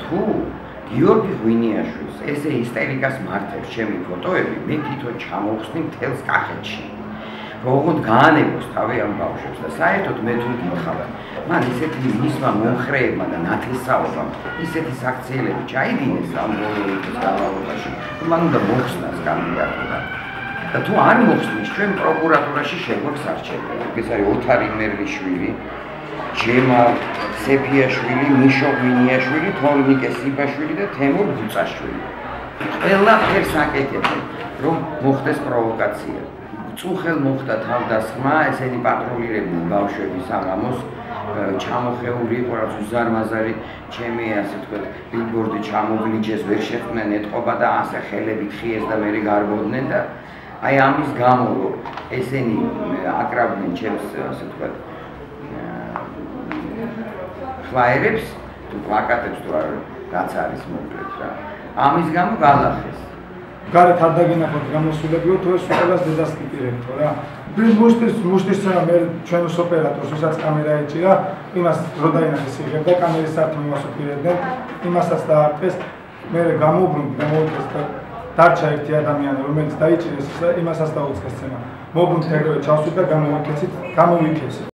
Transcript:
თუ გიორგი ღვინიაშვილს ესე ისტერიკას მართებს ჩემი ფოტოები, მე თვითონ ჩამოვხსნი მთელს კახეთში. Როგორ გაანებოს თავი ამ ბავშვებს და საერთოდ მე თუ გითხავ, მან ისეთი მისმა მომხრეებმა და ნათესაობამ ისეთი საქციელები ჩაიდინეს ამ ბოლო წლის განმავლობაში, მან უნდა მოხსნას კანდიდატურა. და თუ არ მოხსნის, ჩვენ პროკურატურაში შეგვაქვს არჩევანი. ეს არის ოთარ იმერლიშვილი, ჯემალ სეფიაშვილი, მიშო ღვინიაშვილი, თორნიკე სიბაშვილი და თემურ ბუწაშვილი. ყველაფერს აკეთებენ, რომ მოხდეს პროვოკაცია. წუხელ მოხდა თავდასხმა, ესენი პატრულირებდნენ ბავშვების საღამოს, ჩამოხეული იყო რაც უზარმაზარი, ჩემი ასე ვთქვათ, ბილბორდი ჩამოგლიჯეს, ვერ შეხვდნენ ეთყობა და ასე ხელებით ხიეს და მე გარბოდნენ და აი ამის გამო რომ ესენი აკრავდნენ ჩემს ასე ვთქვათ ფლაიერებს თუ პლაკატებს თუ რაც არის მოკლედ რა. ამის გამო galახეს. გარეთ არ დაგინახოთ გამოსულებიო თუ ეს ყველას დედას კიპირებთო რა. მუშტის მე ჩვენს ოპერატორს ვისაც კამერა ეჭირა, იმას რო დაინახეს იღებდა კამერის სართულს მოსუპირებდნენ, იმასაც დაარტყეს, მე გამოვიდეს და დარჩა ერთი ადამიანი რომელიც დაიჭირეს იმასაც დაუწყეს ცემა. მოbrunთ ეგრევე ჩავსვით და გამოვიქეცით.